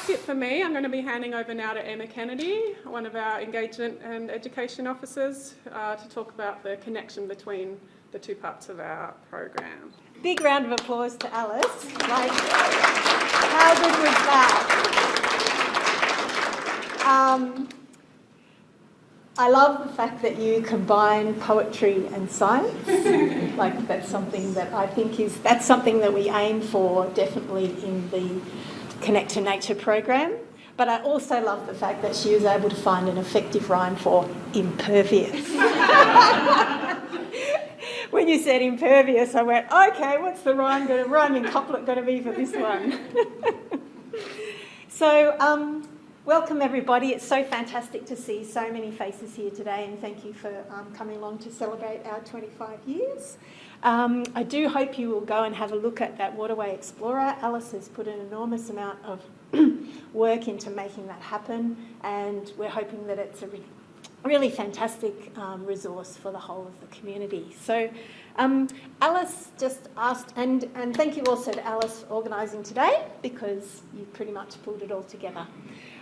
that's it for me. I'm going to be handing over now to Emma Kennedy, one of our engagement and education officers, to talk about the connection between the two parts of our program. Big round of applause to Alice. Like, how good was that? I love the fact that you combine poetry and science. Like, that's something that I think that's something that we aim for definitely in the Connect to Nature program. But I also love the fact that she was able to find an effective rhyme for impervious. When you said impervious, I went, okay, what's the rhyming couplet going to be for this one? So, welcome everybody. It's so fantastic to see so many faces here today, and thank you for coming along to celebrate our 25 years. I do hope you will go and have a look at that Waterway Explorer. Alice has put an enormous amount of work into making that happen, and we're hoping that it's a really fantastic resource for the whole of the community. So Alice just asked, and thank you also to Alice for organising today, because you pretty much pulled it all together.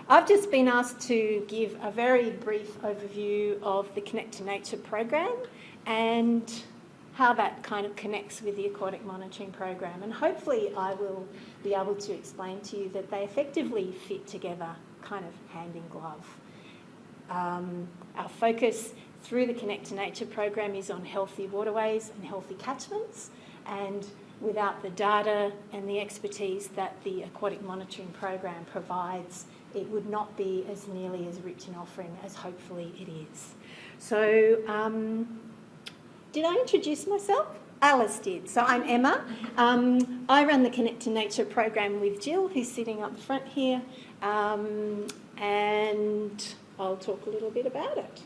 I've just been asked to give a very brief overview of the Connect to Nature program and how that kind of connects with the aquatic monitoring program. And hopefully I will be able to explain to you that they effectively fit together kind of hand in glove. Our focus through the Connect to Nature program is on healthy waterways and healthy catchments, and without the data and the expertise that the aquatic monitoring program provides, it would not be as nearly as rich an offering as hopefully it is. So, did I introduce myself? Alice did. So I'm Emma. I run the Connect to Nature program with Jill, who's sitting up the front here, and I'll talk a little bit about it.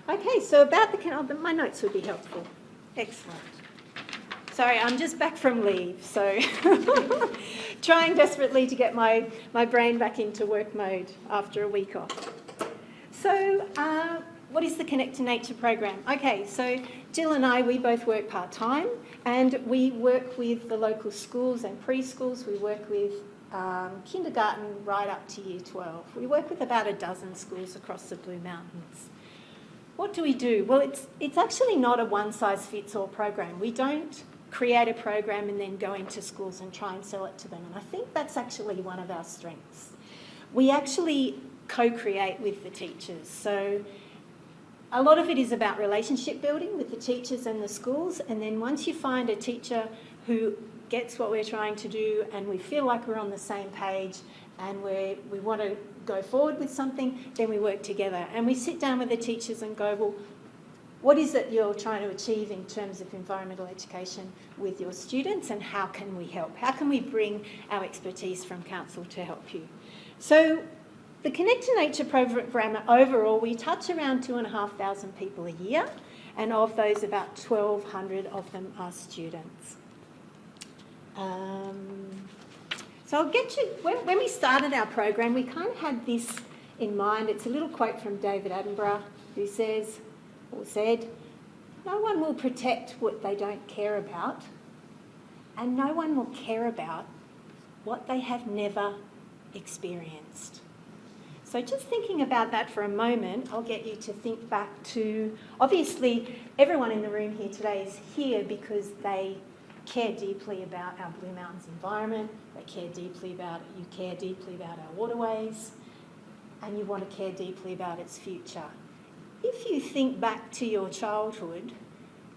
Okay, so about my notes would be helpful. Excellent. Sorry, I'm just back from leave, so trying desperately to get my brain back into work mode after a week off. So what is the Connect to Nature program? Okay, so Jill and I, we both work part-time, and we work with the local schools and preschools. We work with kindergarten right up to year 12. We work with about a dozen schools across the Blue Mountains. What do we do? Well, it's actually not a one-size-fits-all program. We don't create a program and then go into schools and try and sell it to them. And I think that's actually one of our strengths. We actually co-create with the teachers. So a lot of it is about relationship building with the teachers and the schools. And then once you find a teacher who gets what we're trying to do and we feel like we're on the same page and we want to go forward with something, then we work together. And we sit down with the teachers and go, well, what is it you're trying to achieve in terms of environmental education with your students, and how can we help? How can we bring our expertise from council to help you? So the Connect to Nature program overall, we touch around 2,500 people a year, and of those about 1,200 of them are students. So I'll get you, when we started our program, we kind of had this in mind. It's a little quote from David Attenborough, who said, no one will protect what they don't care about, and no one will care about what they have never experienced. So just thinking about that for a moment, I'll get you to think back to, obviously everyone in the room here today is here because they care deeply about our Blue Mountains environment, you care deeply about our waterways, and you want to care deeply about its future. If you think back to your childhood,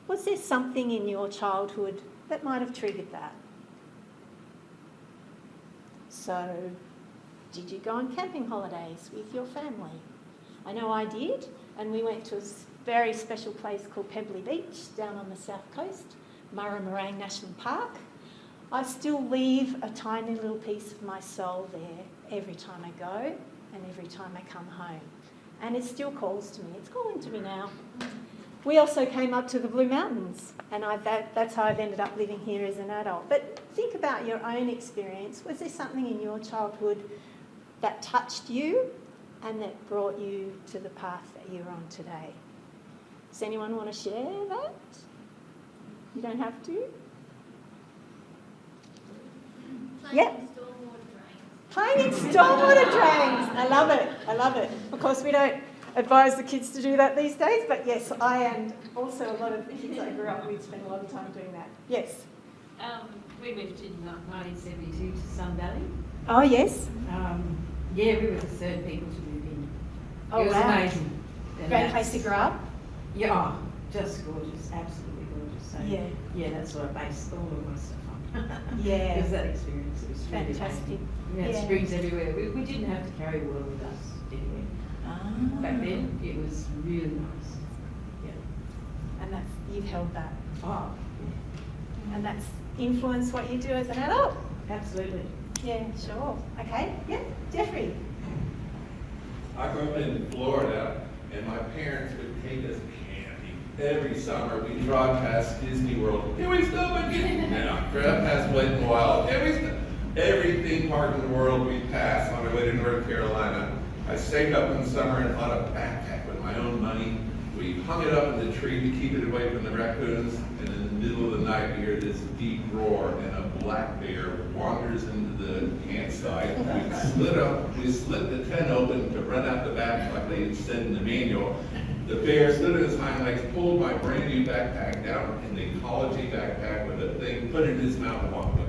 was there something in your childhood that might have triggered that? So, did you go on camping holidays with your family? I know I did, and we went to a very special place called Pebbly Beach down on the south coast, Murray National Park. I still leave a tiny little piece of my soul there every time I go and every time I come home. And it still calls to me. It's calling to me now. We also came up to the Blue Mountains, and that's how I've ended up living here as an adult. But think about your own experience. Was there something in your childhood that touched you and that brought you to the path that you're on today? Does anyone want to share that? You don't have to. Playing stormwater drains. Playing in stormwater drains. I love it. I love it. Of course, we don't advise the kids to do that these days, but yes, I and also a lot of the kids I grew up with spent a lot of time doing that. Yes. We moved in 1972 to Sun Valley. Oh, yes. Yeah, we were the third people to move in. Oh, it was wow. amazing. Great place to grow up. Yeah, oh, just gorgeous, absolutely gorgeous. So, yeah, that's what I based all of my stuff on. Yeah. It was that experience. It was really Fantastic. amazing. We had springs everywhere. We didn't have to carry water with us anywhere. Back then, it was really nice. Yeah. And that's, you've held that. Oh, And that's influenced what you do as an adult. absolutely. Yeah, sure. Okay. Yeah, Jeffrey. I grew up in Florida, and my parents would take us camping every summer. We'd drive past Disney World. Can we stop again? No. Drive past Wet n Wild. Every theme park in the world we passed on our way to North Carolina. I saved up in the summer and bought a backpack with my own money. We hung it up in the tree to keep it away from the raccoons, and in the middle of the night we hear this deep roar, and a black bear wanders into the campsite. We slit the tent open to run out the back like they had said in the manual. The bear stood on his hind legs, pulled my brand new backpack down in the ecology backpack with a thing, put it in his mouth and walked away.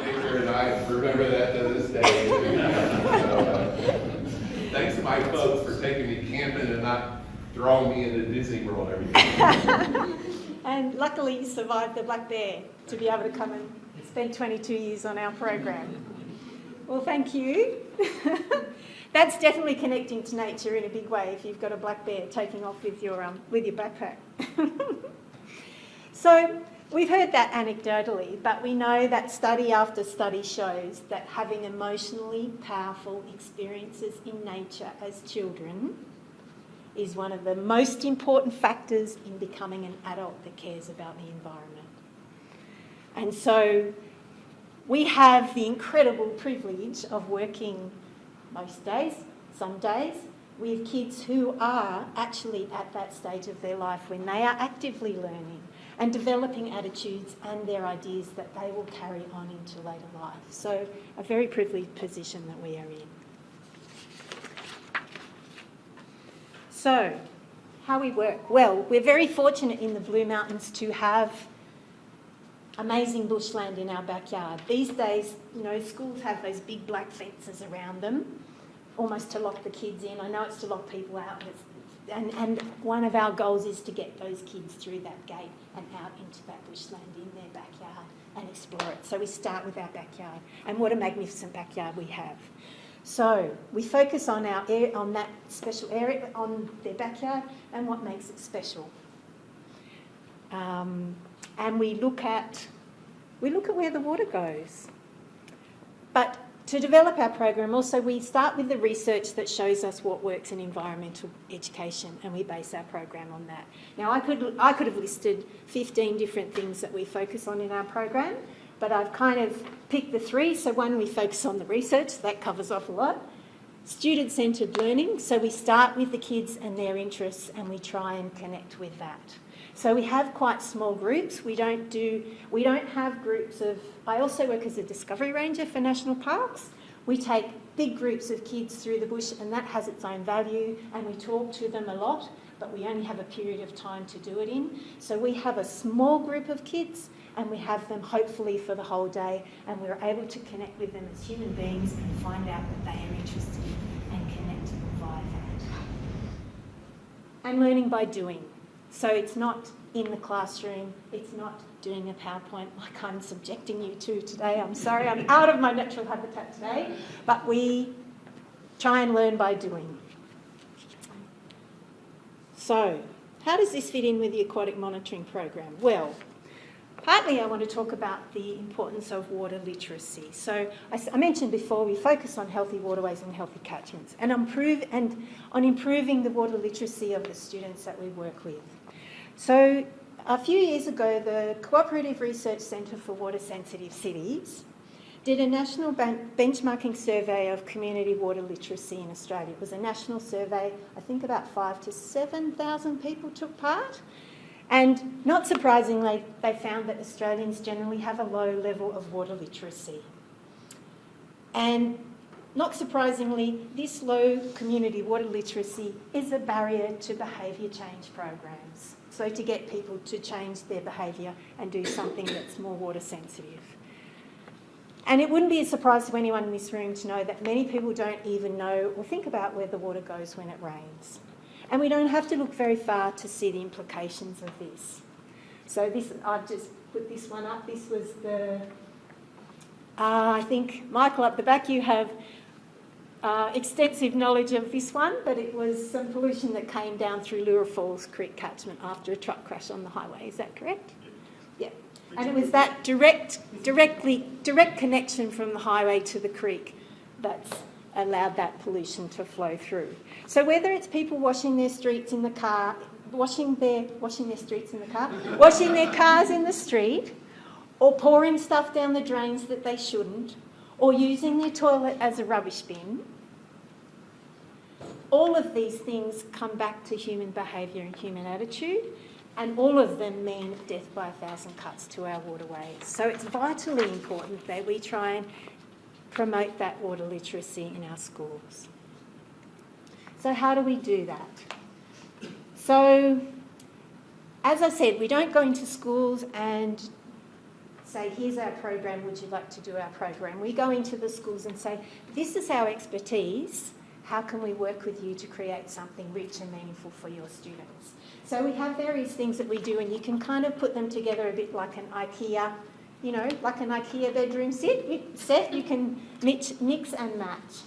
Victor and I remember that to this day. Thanks to my folks for taking me camping and not throwing me into Disney World every day. And luckily you survived the black bear to be able to come and spend 22 years on our program. Well, thank you. That's definitely connecting to nature in a big way if you've got a black bear taking off with your backpack. So we've heard that anecdotally, but we know that study after study shows that having emotionally powerful experiences in nature as children is one of the most important factors in becoming an adult that cares about the environment. And so we have the incredible privilege of working most days, some days, with kids who are actually at that stage of their life when they are actively learning and developing attitudes and their ideas that they will carry on into later life. So a very privileged position that we are in. So, how we work? Well, we're very fortunate in the Blue Mountains to have amazing bushland in our backyard. These days, you know, schools have those big black fences around them, almost to lock the kids in. I know it's to lock people out, and one of our goals is to get those kids through that gate and out into that bushland in their backyard and explore it. So we start with our backyard, and what a magnificent backyard we have. So we focus on on that special area, on their backyard, and what makes it special. And we look at where the water goes. But to develop our program, also we start with the research that shows us what works in environmental education, and we base our program on that. Now, I could have listed 15 different things that we focus on in our program, but I've kind of picked the three. So one, we focus on the research, that covers off a lot. Student-centred learning, so we start with the kids and their interests and we try and connect with that. So we have quite small groups. We don't have groups of, I also work as a discovery ranger for national parks. We take big groups of kids through the bush, and that has its own value, and we talk to them a lot, but we only have a period of time to do it in. So we have a small group of kids, and we have them hopefully for the whole day, and we're able to connect with them as human beings and find out what they are interested in and connect via that. And learning by doing. So it's not in the classroom, it's not doing a PowerPoint like I'm subjecting you to today. I'm sorry, I'm out of my natural habitat today, but we try and learn by doing. So, how does this fit in with the aquatic monitoring program? Well, partly I want to talk about the importance of water literacy. So I mentioned before we focus on healthy waterways and healthy catchments and on improving the water literacy of the students that we work with. So a few years ago, the Cooperative Research Centre for Water Sensitive Cities did a national benchmarking survey of community water literacy in Australia. It was a national survey. I think about 5,000 to 7,000 people took part. And not surprisingly, they found that Australians generally have a low level of water literacy. And not surprisingly, this low community water literacy is a barrier to behaviour change programs. So to get people to change their behaviour and do something that's more water sensitive. And it wouldn't be a surprise to anyone in this room to know that many people don't even know or think about where the water goes when it rains. And we don't have to look very far to see the implications of this. So this, I've just put this one up. This was the, I think, Michael, up the back, you have extensive knowledge of this one, but it was some pollution that came down through Lura Falls Creek catchment after a truck crash on the highway. Is that correct? Yeah. And it was that direct connection from the highway to the creek that's allowed that pollution to flow through. So whether it's people washing their streets in the car, washing their cars in the street, or pouring stuff down the drains that they shouldn't, or using their toilet as a rubbish bin, all of these things come back to human behaviour and human attitude, and all of them mean death by 1,000 cuts to our waterways. So it's vitally important that we try and promote that water literacy in our schools. So how do we do that? So, as I said, we don't go into schools and say, here's our program, would you like to do our program? We go into the schools and say, this is our expertise, how can we work with you to create something rich and meaningful for your students? So we have various things that we do, and you can kind of put them together a bit like an IKEA, you know, like an IKEA bedroom set. You can mix and match.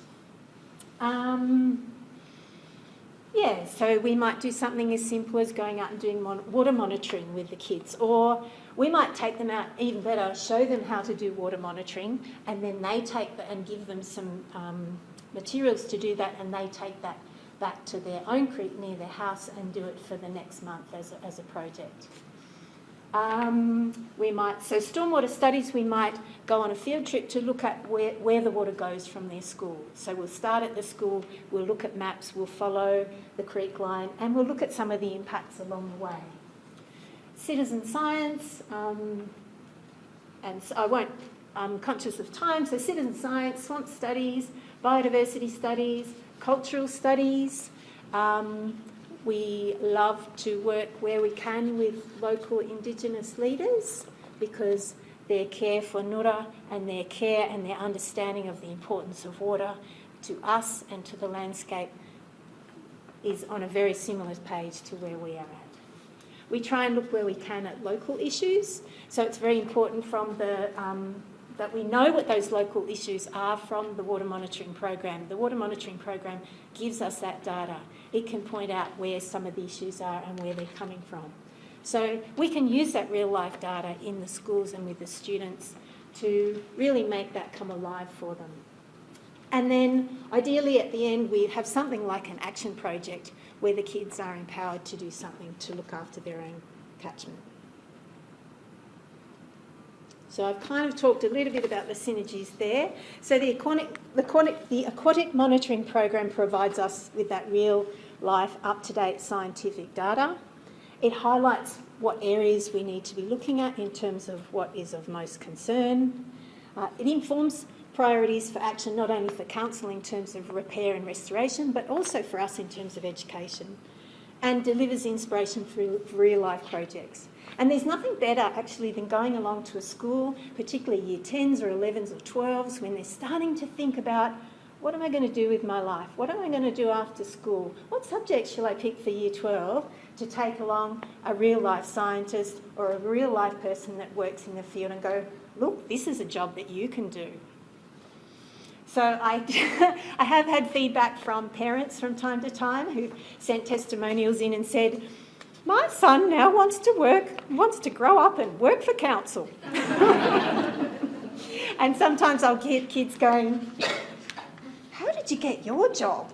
Yeah, so we might do something as simple as going out and doing water monitoring with the kids, or we might take them out, even better, show them how to do water monitoring, and then they take that and give them some materials to do that, and they take that back to their own creek near their house and do it for the next month as a project. So stormwater studies, we might go on a field trip to look at where the water goes from their school. So we'll start at the school, we'll look at maps, we'll follow the creek line, and we'll look at some of the impacts along the way. Citizen science, and so I'm conscious of time, so citizen science, swamp studies, biodiversity studies, cultural studies. We love to work where we can with local Indigenous leaders, because their care for Nura and their care and their understanding of the importance of water to us and to the landscape is on a very similar page to where we are at. We try and look where we can at local issues, so it's very important from that we know what those local issues are from the water monitoring program. The water monitoring program gives us that data. It can point out where some of the issues are and where they're coming from. So we can use that real life data in the schools and with the students to really make that come alive for them. And then ideally at the end we have something like an action project where the kids are empowered to do something to look after their own catchment. So I've kind of talked a little bit about the synergies there. So the aquatic monitoring program provides us with that real life, up-to-date scientific data. It highlights what areas we need to be looking at in terms of what is of most concern. It informs priorities for action, not only for council in terms of repair and restoration, but also for us in terms of education, and delivers inspiration for real-life projects. And there's nothing better actually than going along to a school, particularly year 10s or 11s or 12s, when they're starting to think about, what am I going to do with my life? What am I going to do after school? What subject shall I pick for year 12 to take along a real-life scientist or a real-life person that works in the field and go, look, this is a job that you can do. So I have had feedback from parents from time to time who sent testimonials in and said, my son now wants to grow up and work for council. And sometimes I'll get kids going, how did you get your job?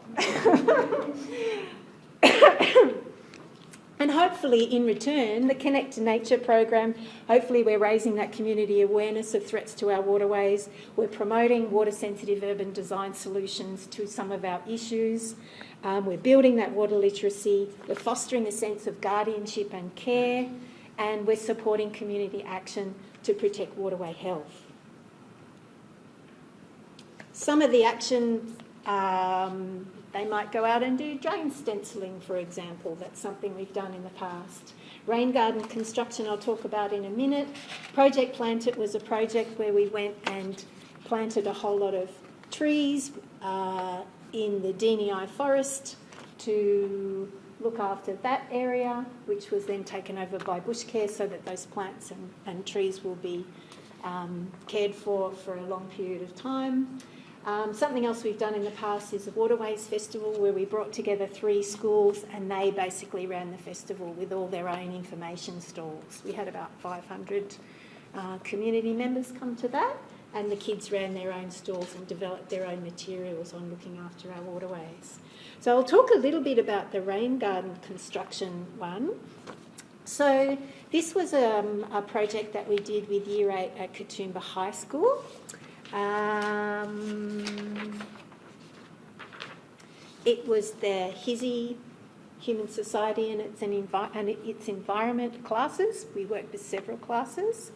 And hopefully in return, the Connect to Nature program, hopefully we're raising that community awareness of threats to our waterways. We're promoting water-sensitive urban design solutions to some of our issues. We're building that water literacy. We're fostering a sense of guardianship and care. And we're supporting community action to protect waterway health. Some of the action, they might go out and do drain stenciling, for example. That's something we've done in the past. Rain garden construction I'll talk about in a minute. Project Plant It was a project where we went and planted a whole lot of trees in the Deni forest to look after that area, which was then taken over by bush care so that those plants and trees will be cared for a long period of time. Something else we've done in the past is the Waterways Festival, where we brought together 3 schools and they basically ran the festival with all their own information stalls. We had about 500 community members come to that, and the kids ran their own stalls and developed their own materials on looking after our waterways. So I'll talk a little bit about the rain garden construction one. So this was a project that we did with Year 8 at Katoomba High School. It was the HISI, Human Society and its environment classes. We worked with several classes.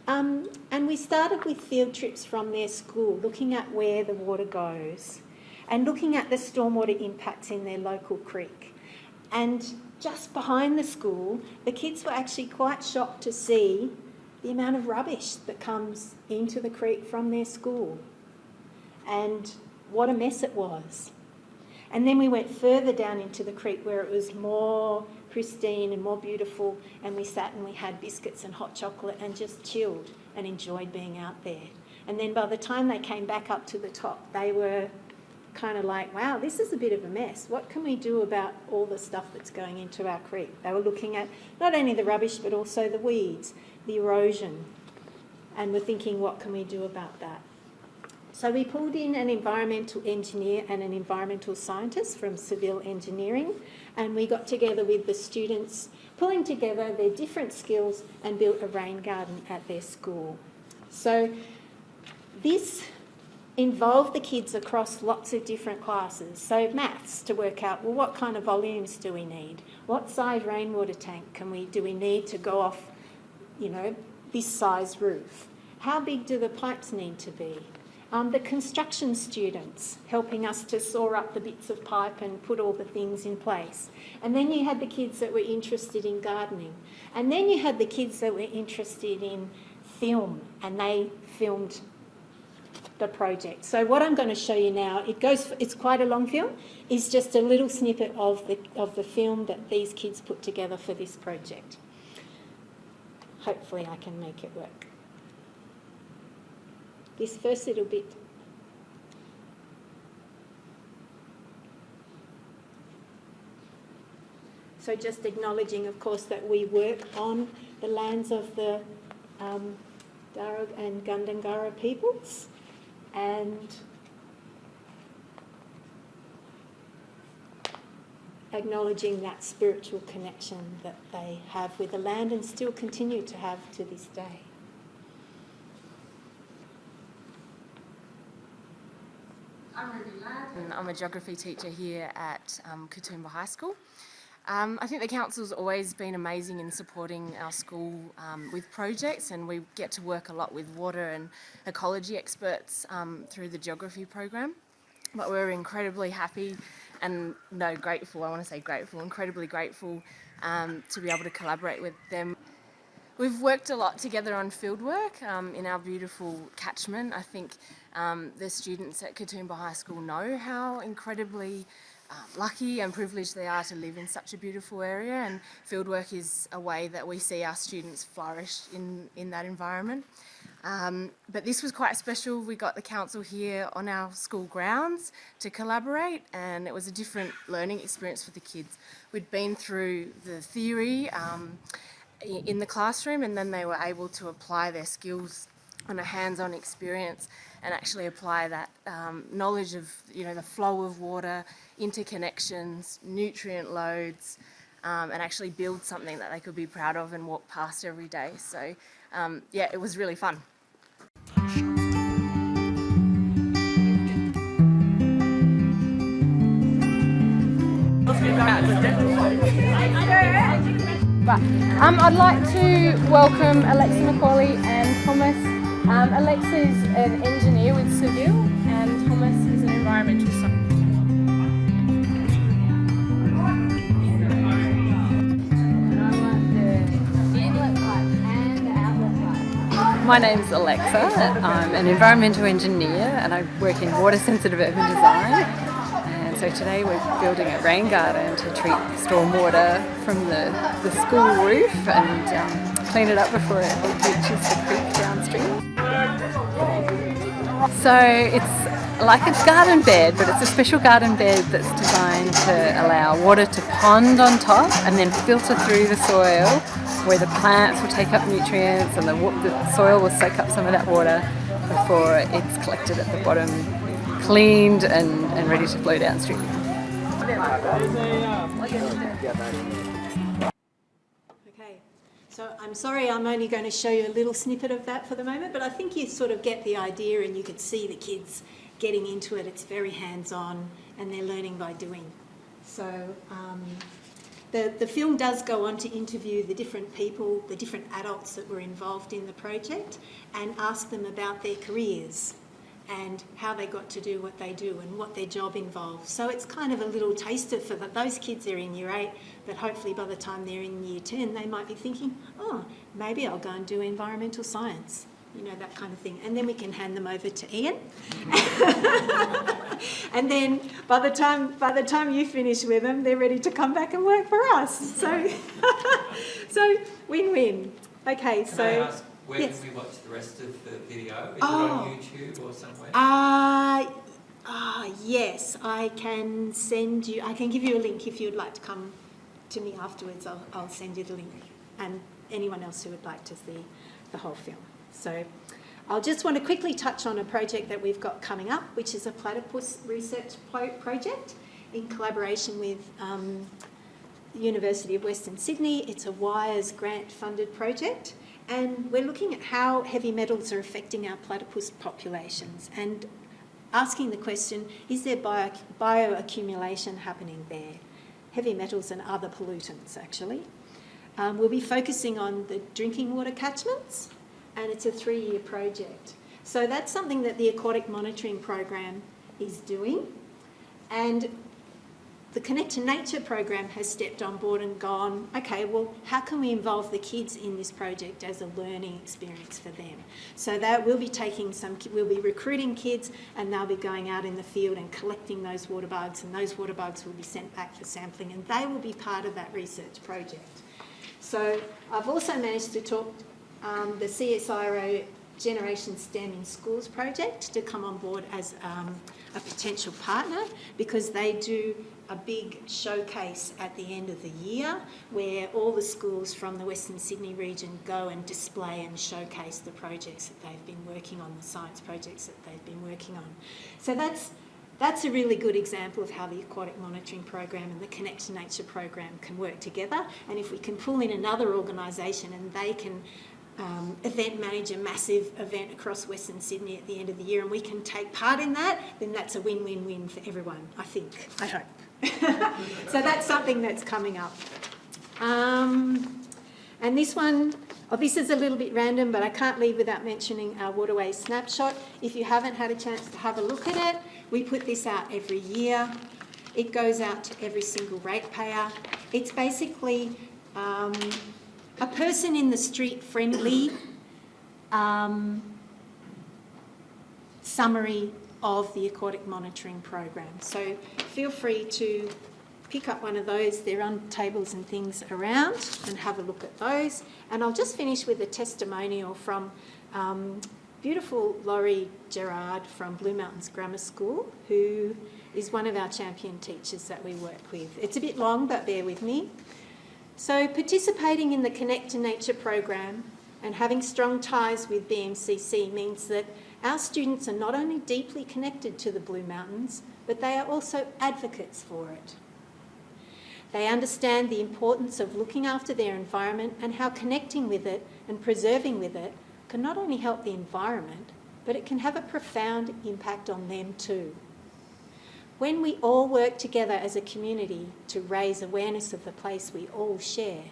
And we started with field trips from their school, looking at where the water goes and looking at the stormwater impacts in their local creek. And just behind the school, the kids were actually quite shocked to see the amount of rubbish that comes into the creek from their school and what a mess it was. And then we went further down into the creek where it was more pristine and more beautiful, and we sat and we had biscuits and hot chocolate and just chilled and enjoyed being out there. And then by the time they came back up to the top, they were kind of like, wow, this is a bit of a mess. What can we do about all the stuff that's going into our creek? They were looking at not only the rubbish but also the weeds, the erosion, and we're thinking, what can we do about that? So we pulled in an environmental engineer and an environmental scientist from civil engineering, and we got together with the students, pulling together their different skills and built a rain garden at their school. So this involved the kids across lots of different classes. So maths, to work out, well, what kind of volumes do we need? What size rainwater tank do we need to go off, this size roof? How big do the pipes need to be? The construction students helping us to saw up the bits of pipe and put all the things in place. And then you had the kids that were interested in gardening. And then you had the kids that were interested in film, and they filmed the project. So what I'm going to show you now, it's quite a long film, is just a little snippet of the film that these kids put together for this project. Hopefully I can make it work. This first little bit. So just acknowledging, of course, that we work on the lands of the Darug and Gundungurra peoples, and acknowledging that spiritual connection that they have with the land and still continue to have to this day. I'm Ruby Ladd, and I'm a geography teacher here at Katoomba High School. I think the council's always been amazing in supporting our school with projects, and we get to work a lot with water and ecology experts through the geography program. But we're incredibly happy and incredibly grateful to be able to collaborate with them. We've worked a lot together on fieldwork in our beautiful catchment. I think the students at Katoomba High School know how incredibly lucky and privileged they are to live in such a beautiful area, and fieldwork is a way that we see our students flourish in that environment. But this was quite special. We got the council here on our school grounds to collaborate, and it was a different learning experience for the kids. We'd been through the theory in the classroom, and then they were able to apply their skills on a hands-on experience and actually apply that knowledge of the flow of water, interconnections, nutrient loads, and actually build something that they could be proud of and walk past every day. So it was really fun. I'd like to welcome Alexa McCauley and Thomas. Alexa's an engineer with Civil, and environmental science. My name's Alexa. I'm an environmental engineer and I work in water sensitive urban design. And so today we're building a rain garden to treat stormwater from the school roof and clean it up before it reaches the creek downstream. So it's like a garden bed, but it's a special garden bed that's designed to allow water to pond on top and then filter through the soil, where the plants will take up nutrients and the soil will soak up some of that water before it's collected at the bottom, cleaned and ready to flow downstream. Okay, so I'm sorry I'm only going to show you a little snippet of that for the moment, but I think you sort of get the idea and you can see the kids getting into it. It's very hands-on and they're learning by doing. So the film does go on to interview the different people, the different adults that were involved in the project, and ask them about their careers and how they got to do what they do and what their job involves. So it's kind of a little taster for those kids are in year 8, but hopefully by the time they're in year 10, they might be thinking, oh, maybe I'll go and do environmental science, you know, that kind of thing. And then we can hand them over to Ian. And then by the time you finish with them, they're ready to come back and work for us. So, so win-win. Okay, so... Can I ask, where yes. can we watch the rest of the video? Is it on YouTube or somewhere? Yes, I can send you, I can give you a link if you'd like to come to me afterwards. I'll send you the link, and anyone else who would like to see the whole film. So I'll just want to quickly touch on a project that we've got coming up, which is a platypus research project in collaboration with the University of Western Sydney. It's a WIRES grant-funded project, and we're looking at how heavy metals are affecting our platypus populations and asking the question, is there bioaccumulation happening there? Heavy metals and other pollutants, actually. We'll be focusing on the drinking water catchments, and it's a 3-year project. So that's something that the Aquatic Monitoring Program is doing. And the Connect to Nature program has stepped on board and gone, okay, well, how can we involve the kids in this project as a learning experience for them? So that we'll be recruiting kids, and they'll be going out in the field and collecting those water bugs, and those water bugs will be sent back for sampling, and they will be part of that research project. So I've also managed to talk the CSIRO Generation STEM in Schools project to come on board as a potential partner, because they do a big showcase at the end of the year where all the schools from the Western Sydney region go and display and showcase the projects that they've been working on, the science projects that they've been working on. So that's a really good example of how the Aquatic Monitoring Program and the Connect to Nature program can work together. And if we can pull in another organisation and they can event manage a massive event across Western Sydney at the end of the year, and we can take part in that, then that's a win-win-win for everyone, I think, I hope. So that's something that's coming up. And this one, this is a little bit random, but I can't leave without mentioning our Waterway snapshot. If you haven't had a chance to have a look at it, we put this out every year. It goes out to every single ratepayer. It's basically a person in the street friendly summary of the Aquatic Monitoring Program. So feel free to pick up one of those. They're on tables and things around, and have a look at those. And I'll just finish with a testimonial from beautiful Laurie Gerard from Blue Mountains Grammar School, who is one of our champion teachers that we work with. It's a bit long, but bear with me. So participating in the Connect to Nature program and having strong ties with BMCC means that our students are not only deeply connected to the Blue Mountains, but they are also advocates for it. They understand the importance of looking after their environment and how connecting with it and preserving with it can not only help the environment, but it can have a profound impact on them too. When we all work together as a community to raise awareness of the place we all share,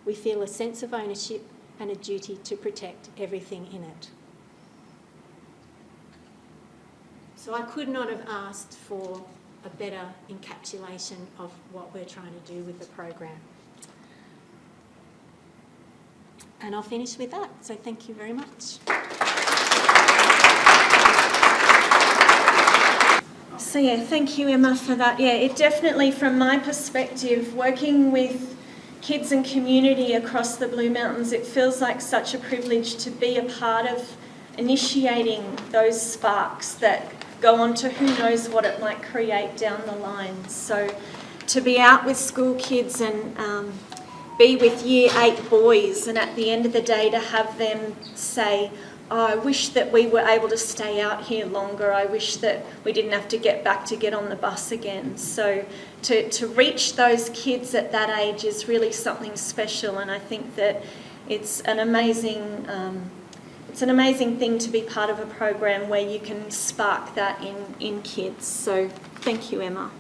we feel a sense of ownership and a duty to protect everything in it. So I could not have asked for a better encapsulation of what we're trying to do with the program. And I'll finish with that. So thank you very much. So yeah, thank you, Emma, for that. Yeah, it definitely, from my perspective, working with kids and community across the Blue Mountains, it feels like such a privilege to be a part of initiating those sparks that go on to who knows what it might create down the line. So to be out with school kids and be with Year 8 boys, and at the end of the day to have them say, oh, I wish that we were able to stay out here longer. I wish that we didn't have to get back to get on the bus again. So to reach those kids at that age is really something special, and I think that it's an amazing thing to be part of a program where you can spark that in kids. So thank you, Emma.